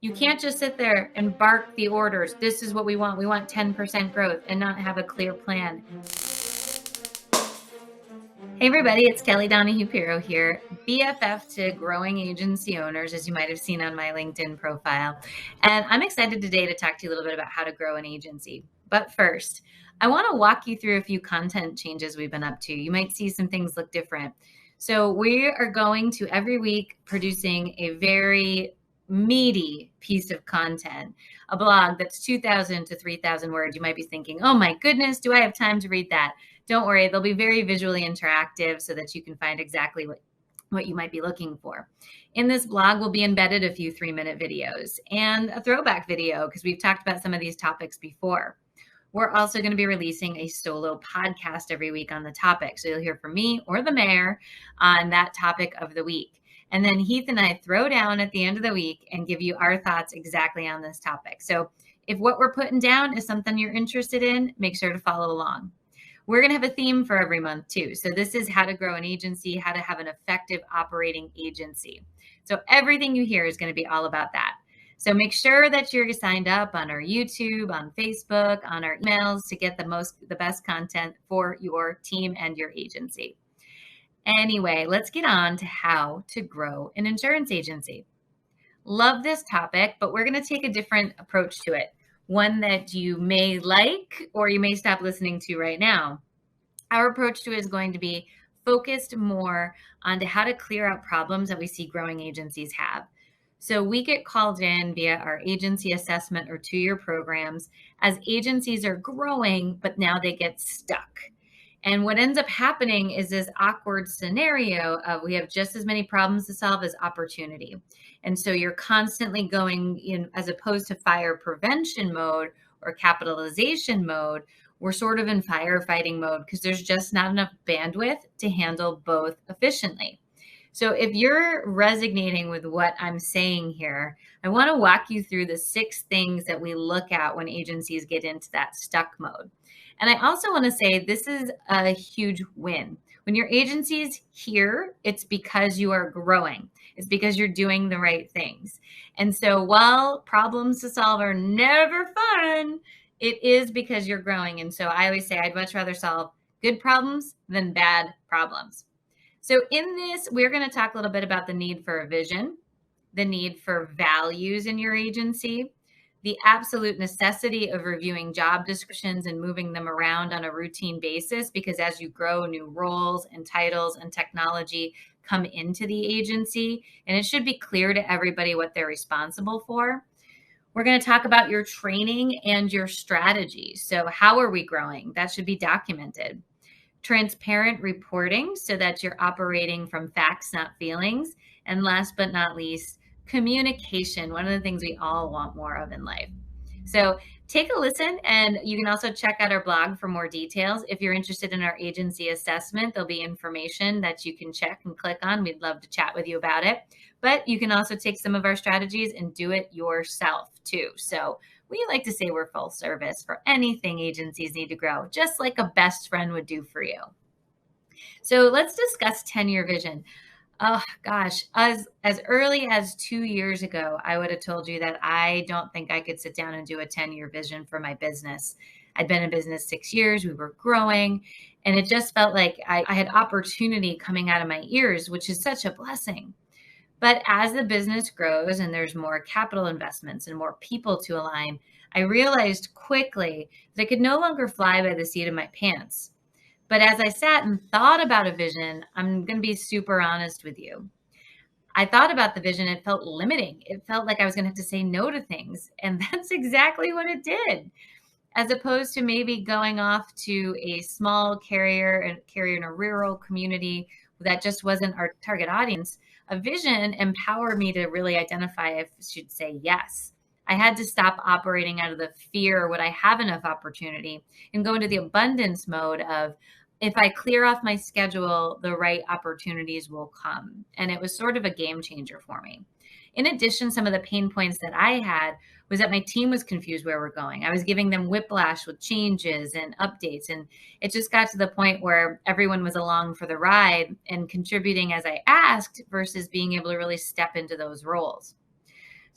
You can't just sit there and bark the orders. This is what we want. We want 10% growth and not have a clear plan. Hey everybody, it's Kelly Donahue-Piro here, BFF to growing agency owners, as you might have seen on my LinkedIn profile. And I'm excited today to talk to you a little bit about how to grow an agency. But first, I want to walk you through a few content changes we've been up to. You might see some things look different. So we are going to every week producing a very meaty piece of content, a blog that's 2,000 to 3,000 words. You might be thinking, oh my goodness, do I have time to read that? Don't worry, they'll be very visually interactive so that you can find exactly what you might be looking for. In this blog will be embedded a few 3-minute videos and a throwback video because we've talked about some of these topics before. We're also going to be releasing a solo podcast every week on the topic. So you'll hear from me or the mayor on that topic of the week. And then Heath and I throw down at the end of the week and give you our thoughts exactly on this topic. So if what we're putting down is something you're interested in, make sure to follow along. We're going to have a theme for every month too. So this is how to grow an agency, how to have an effective operating agency. So everything you hear is going to be all about that. So make sure that you're signed up on our YouTube, on Facebook, on our emails to get the best content for your team and your agency. Anyway, let's get on to how to grow an insurance agency. Love this topic, but we're going to take a different approach to it. One that you may like or you may stop listening to right now. Our approach to it is going to be focused more on how to clear out problems that we see growing agencies have. So we get called in via our agency assessment or 2-year programs as agencies are growing, but now they get stuck. And what ends up happening is this awkward scenario of we have just as many problems to solve as opportunity. And so you're constantly going in, as opposed to fire prevention mode or capitalization mode, we're sort of in firefighting mode because there's just not enough bandwidth to handle both efficiently. So if you're resonating with what I'm saying here, I want to walk you through the 6 things that we look at when agencies get into that stuck mode. And I also want to say this is a huge win. When your agency's here, it's because you are growing. It's because you're doing the right things. And so while problems to solve are never fun, it is because you're growing. And so I always say I'd much rather solve good problems than bad problems. So in this, we're going to talk a little bit about the need for a vision, the need for values in your agency, the absolute necessity of reviewing job descriptions and moving them around on a routine basis, because as you grow, new roles and titles and technology come into the agency, and it should be clear to everybody what they're responsible for. We're going to talk about your training and your strategy. So how are we growing? That should be documented. Transparent reporting so that you're operating from facts, not feelings. And last but not least, communication, one of the things we all want more of in life. So take a listen, and you can also check out our blog for more details. If you're interested in our agency assessment, there'll be information that you can check and click on. We'd love to chat with you about it. But you can also take some of our strategies and do it yourself too. So we like to say we're full service for anything agencies need to grow, just like a best friend would do for you. So let's discuss 10-year vision. Oh gosh, as early as 2 years ago, I would have told you that I don't think I could sit down and do a 10-year vision for my business. I'd been in business 6 years, we were growing, and it just felt like I had opportunity coming out of my ears, which is such a blessing. But as the business grows and there's more capital investments and more people to align, I realized quickly that I could no longer fly by the seat of my pants. But as I sat and thought about a vision, I'm going to be super honest with you. I thought about the vision, it felt limiting. It felt like I was going to have to say no to things. And that's exactly what it did. As opposed to maybe going off to a small carrier in a rural community that just wasn't our target audience, a vision empowered me to really identify if I should say yes. I had to stop operating out of the fear, would I have enough opportunity, and go into the abundance mode of, if I clear off my schedule, the right opportunities will come. And it was sort of a game changer for me. In addition, some of the pain points that I had was that my team was confused where we're going. I was giving them whiplash with changes and updates. And it just got to the point where everyone was along for the ride and contributing as I asked versus being able to really step into those roles.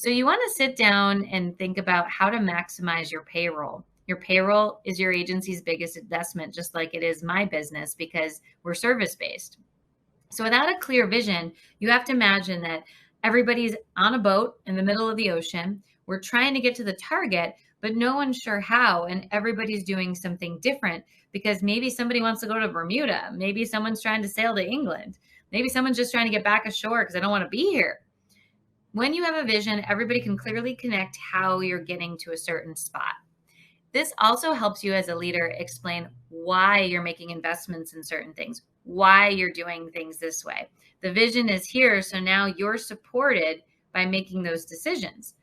So you want to sit down and think about how to maximize your payroll. Your payroll is your agency's biggest investment, just like it is my business because we're service based. So without a clear vision, you have to imagine that everybody's on a boat in the middle of the ocean. We're trying to get to the target, but no one's sure how. And everybody's doing something different because maybe somebody wants to go to Bermuda. Maybe someone's trying to sail to England. Maybe someone's just trying to get back ashore because I don't want to be here. When you have a vision, everybody can clearly connect how you're getting to a certain spot. This also helps you as a leader explain why you're making investments in certain things, why you're doing things this way. The vision is here, so now you're supported by making those decisions.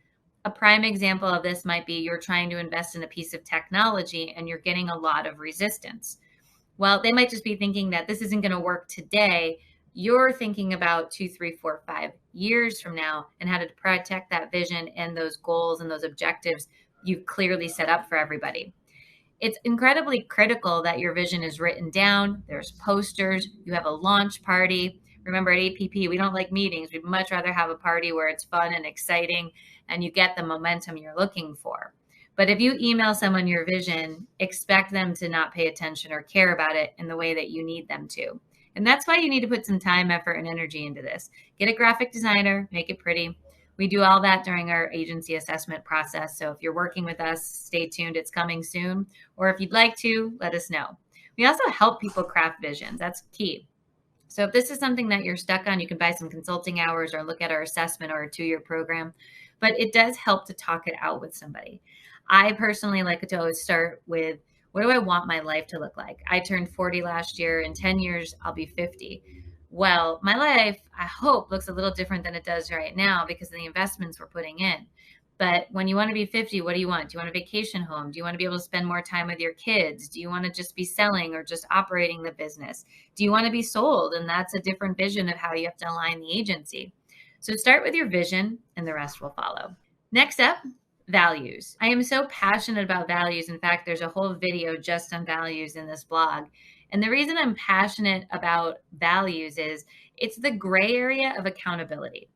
A prime example of this might be you're trying to invest in a piece of technology and you're getting a lot of resistance. Well, they might just be thinking that this isn't going to work today. You're thinking about 2, 3, 4, 5 years from now and how to protect that vision and those goals and those objectives you've clearly set up for everybody. It's incredibly critical that your vision is written down. There's posters. You have a launch party. Remember, at APP, we don't like meetings. We'd much rather have a party where it's fun and exciting and you get the momentum you're looking for. But if you email someone your vision, expect them to not pay attention or care about it in the way that you need them to. And that's why you need to put some time, effort, and energy into this. Get a graphic designer, make it pretty. We do all that during our agency assessment process. So if you're working with us, stay tuned. It's coming soon. Or if you'd like to, let us know. We also help people craft visions. That's key. So if this is something that you're stuck on, you can buy some consulting hours or look at our assessment or a 2-year program. But it does help to talk it out with somebody. I personally like to always start with, what do I want my life to look like? I turned 40 last year. In 10 years, I'll be 50. Well, my life, I hope, looks a little different than it does right now because of the investments we're putting in. But when you want to be 50, what do you want? Do you want a vacation home? Do you want to be able to spend more time with your kids? Do you want to just be selling or just operating the business? Do you want to be sold? And that's a different vision of how you have to align the agency. So start with your vision and the rest will follow. Next up, values. I am so passionate about values. In fact, there's a whole video just on values in this blog. And the reason I'm passionate about values is it's the gray area of accountability.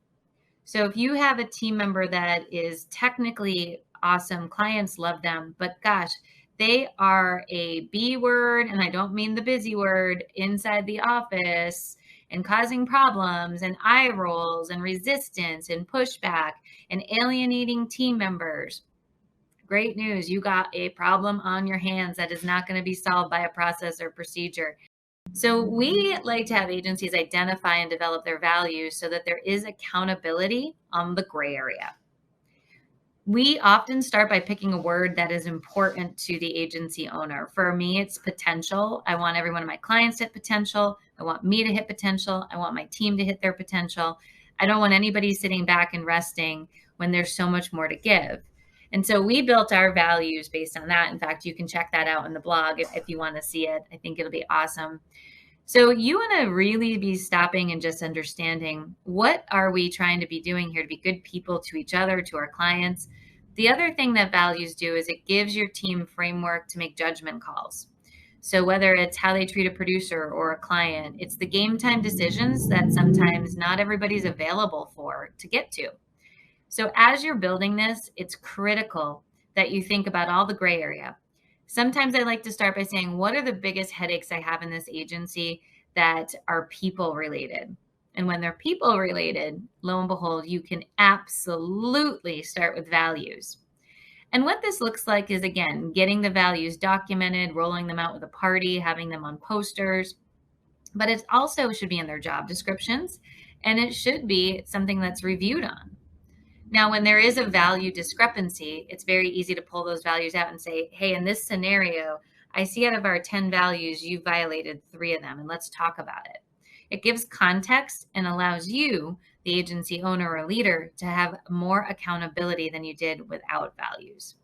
So if you have a team member that is technically awesome, clients love them, but gosh, they are a B word, and I don't mean the busy word, inside the office and causing problems and eye rolls and resistance and pushback and alienating team members. Great news. You got a problem on your hands that is not going to be solved by a process or procedure. So we like to have agencies identify and develop their values so that there is accountability on the gray area. We often start by picking a word that is important to the agency owner. For me, it's potential. I want every one of my clients to hit potential. I want me to hit potential. I want my team to hit their potential. I don't want anybody sitting back and resting when there's so much more to give. And so we built our values based on that. In fact, you can check that out in the blog if you want to see it. I think it'll be awesome. So you want to really be stopping and just understanding, what are we trying to be doing here to be good people to each other, to our clients? The other thing that values do is it gives your team framework to make judgment calls. So whether it's how they treat a producer or a client, it's the game time decisions that sometimes not everybody's available for to get to. So as you're building this, it's critical that you think about all the gray area. Sometimes I like to start by saying, what are the biggest headaches I have in this agency that are people related? And when they're people related, lo and behold, you can absolutely start with values. And what this looks like is, again, getting the values documented, rolling them out with a party, having them on posters. But it also should be in their job descriptions, and it should be something that's reviewed on. Now, when there is a value discrepancy, it's very easy to pull those values out and say, hey, in this scenario, I see out of our 10 values, you violated 3 of them, and let's talk about it. It gives context and allows you, the agency owner or leader, to have more accountability than you did without values.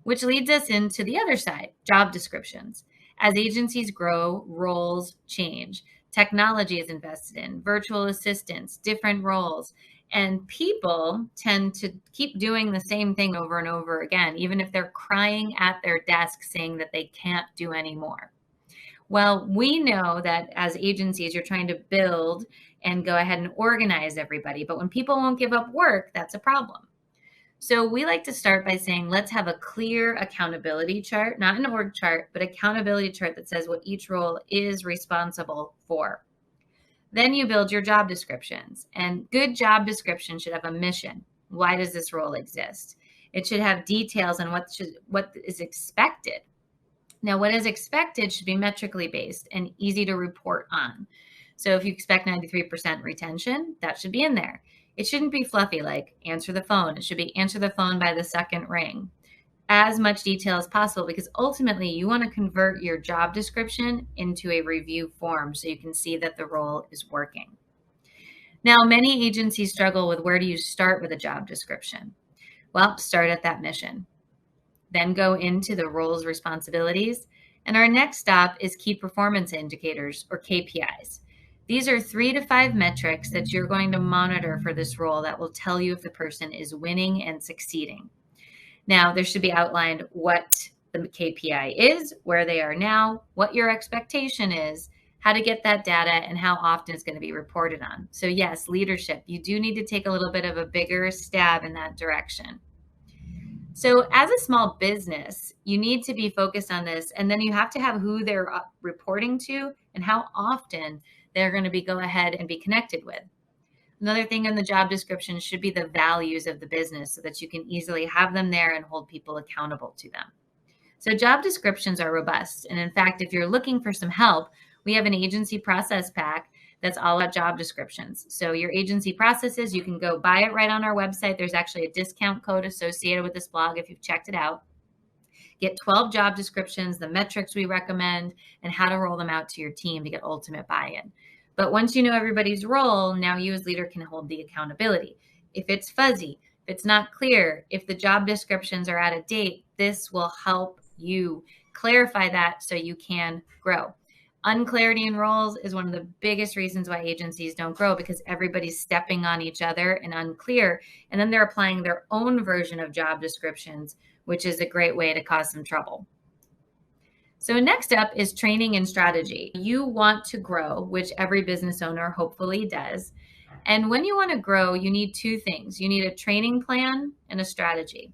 Which leads us into the other side, job descriptions. As agencies grow, roles change. Technology is invested in, virtual assistants, different roles. And people tend to keep doing the same thing over and over again, even if they're crying at their desk saying that they can't do anymore. Well, we know that as agencies, you're trying to build and go ahead and organize everybody. But when people won't give up work, that's a problem. So we like to start by saying, let's have a clear accountability chart, not an org chart, but accountability chart that says what each role is responsible for. Then you build your job descriptions, and good job description should have a mission. Why does this role exist? It should have details on what is expected. Now, what is expected should be metrically based and easy to report on. So if you expect 93% retention, that should be in there. It shouldn't be fluffy like answer the phone. It should be answer the phone by the second ring. As much detail as possible, because ultimately you want to convert your job description into a review form so you can see that the role is working. Now, many agencies struggle with where do you start with a job description? Well, start at that mission. Then go into the roles responsibilities. And our next stop is key performance indicators, or KPIs. These are 3 to 5 metrics that you're going to monitor for this role that will tell you if the person is winning and succeeding. Now, there should be outlined what the KPI is, where they are now, what your expectation is, how to get that data, and how often it's going to be reported on. So yes, leadership, you do need to take a little bit of a bigger stab in that direction. So as a small business, you need to be focused on this, and then you have to have who they're reporting to and how often they're going to be go ahead and be connected with. Another thing in the job description should be the values of the business so that you can easily have them there and hold people accountable to them. So job descriptions are robust. And in fact, if you're looking for some help, we have an agency process pack that's all about job descriptions. So your agency processes, you can go buy it right on our website. There's actually a discount code associated with this blog if you've checked it out. Get 12 job descriptions, the metrics we recommend, and how to roll them out to your team to get ultimate buy-in. But once you know everybody's role, now you as leader can hold the accountability. If it's fuzzy, if it's not clear, if the job descriptions are out of date, this will help you clarify that so you can grow. Unclarity in roles is one of the biggest reasons why agencies don't grow, because everybody's stepping on each other and unclear, and then they're applying their own version of job descriptions, which is a great way to cause some trouble. So next up is training and strategy. You want to grow, which every business owner hopefully does. And when you want to grow, you need 2 things. You need a training plan and a strategy.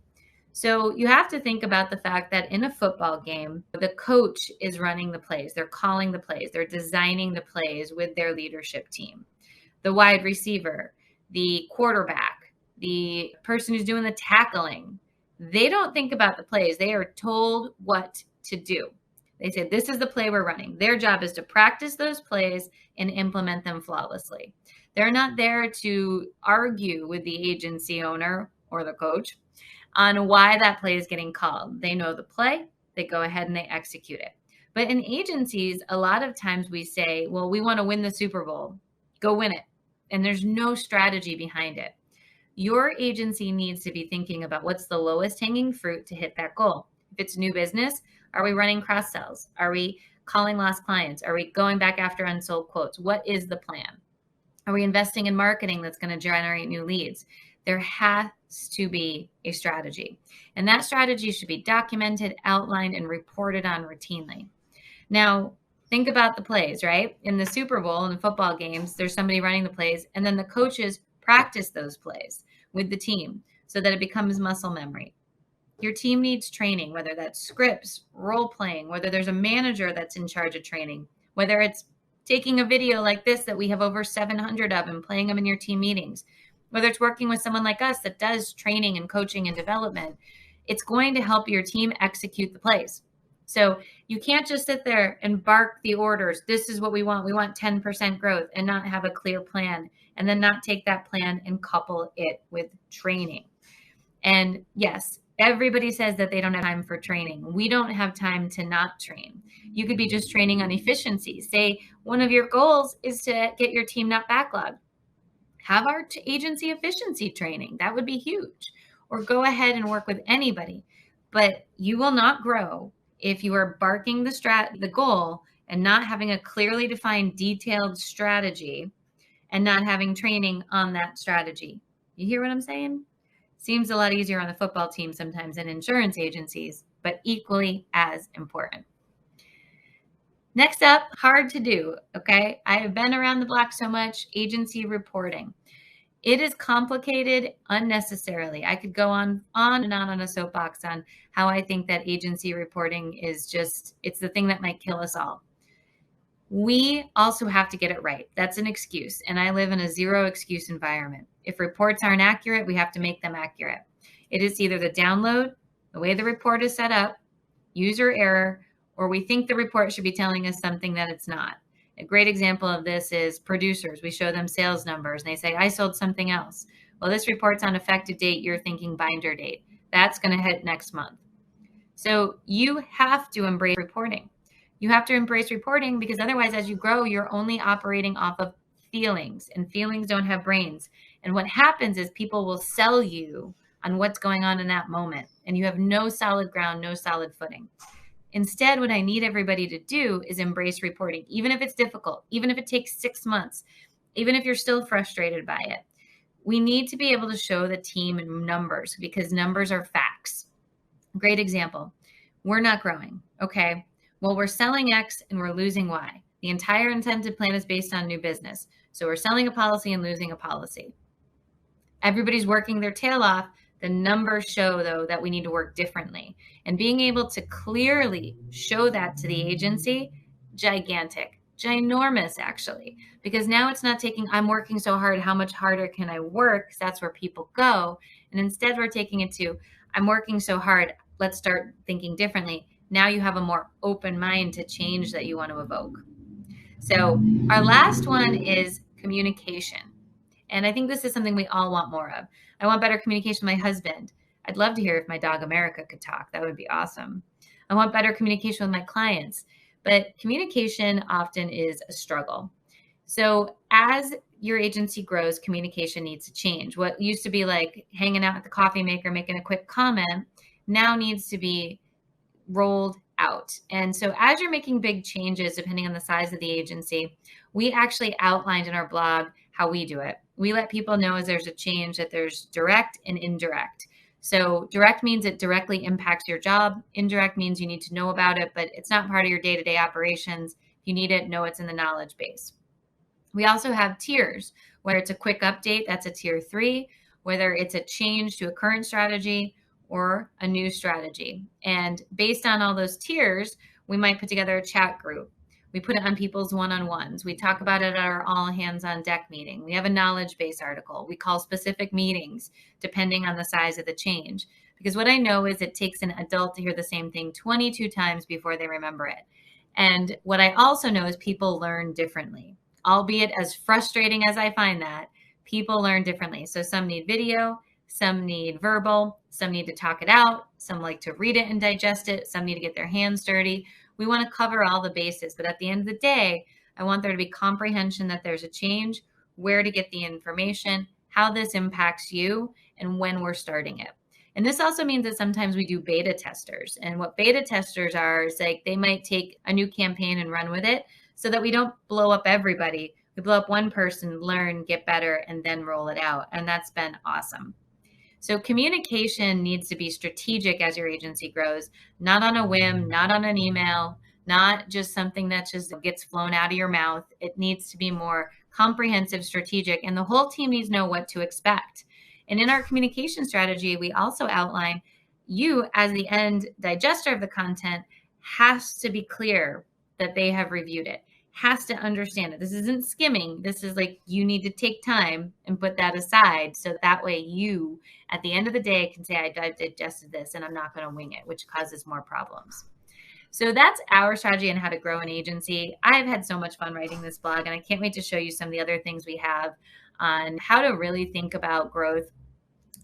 So you have to think about the fact that in a football game, the coach is running the plays. They're calling the plays. They're designing the plays with their leadership team. The wide receiver, the quarterback, the person who's doing the tackling, they don't think about the plays. They are told what to do. They say, this is the play we're running. Their job is to practice those plays and implement them flawlessly. They're not there to argue with the agency owner or the coach on why that play is getting called. They know the play, they go ahead and they execute it. But in agencies, a lot of times we say, well, we want to win the Super Bowl. Go win it. And there's no strategy behind it. Your agency needs to be thinking about what's the lowest hanging fruit to hit that goal. If it's new business, are we running cross sells? Are we calling lost clients? Are we going back after unsold quotes? What is the plan? Are we investing in marketing that's going to generate new leads? There has to be a strategy. And that strategy should be documented, outlined, and reported on routinely. Now, think about the plays, right? In the Super Bowl and the football games, there's somebody running the plays, and then the coaches practice those plays with the team so that it becomes muscle memory. Your team needs training, whether that's scripts, role playing, whether there's a manager that's in charge of training, whether it's taking a video like this that we have over 700 of and playing them in your team meetings, whether it's working with someone like us that does training and coaching and development. It's going to help your team execute the plays. So you can't just sit there and bark the orders. This is what we want. We want 10% growth, and not have a clear plan, and then not take that plan and couple it with training. And yes, everybody says that they don't have time for training. We don't have time to not train. You could be just training on efficiency. Say one of your goals is to get your team not backlogged. Have our agency efficiency training. That would be huge. Or go ahead and work with anybody. But you will not grow if you are barking the goal and not having a clearly defined, detailed strategy and not having training on that strategy. You hear what I'm saying? Seems a lot easier on the football team sometimes than insurance agencies, but equally as important. Next up, hard to do, okay? I have been around the block so much, agency reporting. It is complicated unnecessarily. I could go on and on a soapbox on how I think that agency reporting is just, it's the thing that might kill us all. We also have to get it right. That's an excuse. And I live in a zero excuse environment. If reports aren't accurate, we have to make them accurate. It is either the download, the way the report is set up, user error, or we think the report should be telling us something that it's not. A great example of this is producers. We show them sales numbers and they say, I sold something else. Well, this report's on effective date. You're thinking binder date. That's going to hit next month. So you have to embrace reporting. You have to embrace reporting because otherwise, as you grow, you're only operating off of feelings, and feelings don't have brains. And what happens is people will sell you on what's going on in that moment, and you have no solid ground, no solid footing. Instead, what I need everybody to do is embrace reporting, even if it's difficult, even if it takes 6 months, even if you're still frustrated by it. We need to be able to show the team numbers because numbers are facts. Great example. We're not growing. Okay. Well, we're selling X and we're losing Y. The entire incentive plan is based on new business. So we're selling a policy and losing a policy. Everybody's working their tail off. The numbers show, though, that we need to work differently. And being able to clearly show that to the agency, gigantic, ginormous, actually. Because now it's not taking, I'm working so hard, how much harder can I work? 'Cause that's where people go. And instead, we're taking it to, I'm working so hard, let's start thinking differently. Now you have a more open mind to change that you want to evoke. So our last one is communication. And I think this is something we all want more of. I want better communication with my husband. I'd love to hear if my dog America could talk. That would be awesome. I want better communication with my clients. But communication often is a struggle. So as your agency grows, communication needs to change. What used to be like hanging out at the coffee maker, making a quick comment, now needs to be rolled out. And so as you're making big changes, depending on the size of the agency, we actually outlined in our blog how we do it. We let people know as there's a change that there's direct and indirect. So direct means it directly impacts your job. Indirect means you need to know about it, but it's not part of your day-to-day operations. If you need it, know it's in the knowledge base. We also have tiers, whether it's a quick update, that's a tier 3, whether it's a change to a current strategy or a new strategy. And based on all those tiers, we might put together a chat group. We put it on people's one-on-ones. We talk about it at our all hands on deck meeting. We have a knowledge base article. We call specific meetings depending on the size of the change. Because what I know is it takes an adult to hear the same thing 22 times before they remember it. And what I also know is people learn differently. Albeit as frustrating as I find that, people learn differently. So some need video, some need verbal, some need to talk it out, some like to read it and digest it, some need to get their hands dirty. We want to cover all the bases, but at the end of the day, I want there to be comprehension that there's a change, where to get the information, how this impacts you, and when we're starting it. And this also means that sometimes we do beta testers. And what beta testers are is like they might take a new campaign and run with it so that we don't blow up everybody. We blow up one person, learn, get better, and then roll it out. And that's been awesome. So communication needs to be strategic as your agency grows, not on a whim, not on an email, not just something that just gets flown out of your mouth. It needs to be more comprehensive, strategic, and the whole team needs to know what to expect. And in our communication strategy, we also outline you as the end digester of the content has to be clear that they have reviewed it, has to understand it. This isn't skimming. This is like you need to take time and put that aside so that way you, at the end of the day, can say, I digested this and I'm not going to wing it, which causes more problems. So that's our strategy on how to grow an agency. I've had so much fun writing this blog, and I can't wait to show you some of the other things we have on how to really think about growth,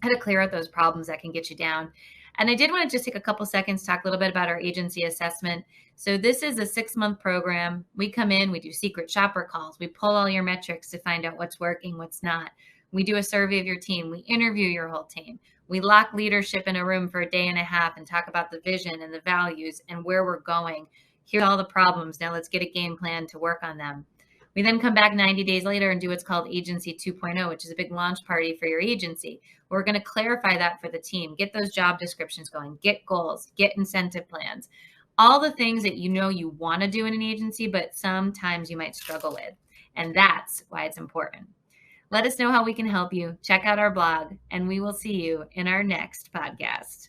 how to clear out those problems that can get you down. And I did want to just take a couple seconds to talk a little bit about our agency assessment. So this is a 6-month program. We come in, we do secret shopper calls. We pull all your metrics to find out what's working, what's not. We do a survey of your team. We interview your whole team. We lock leadership in a room for a day and a half and talk about the vision and the values and where we're going. Here's all the problems. Now let's get a game plan to work on them. We then come back 90 days later and do what's called Agency 2.0, which is a big launch party for your agency. We're going to clarify that for the team, get those job descriptions going, get goals, get incentive plans. all the things that you know you want to do in an agency, but sometimes you might struggle with. And that's why it's important. Let us know how we can help you. Check out our blog, and we will see you in our next podcast.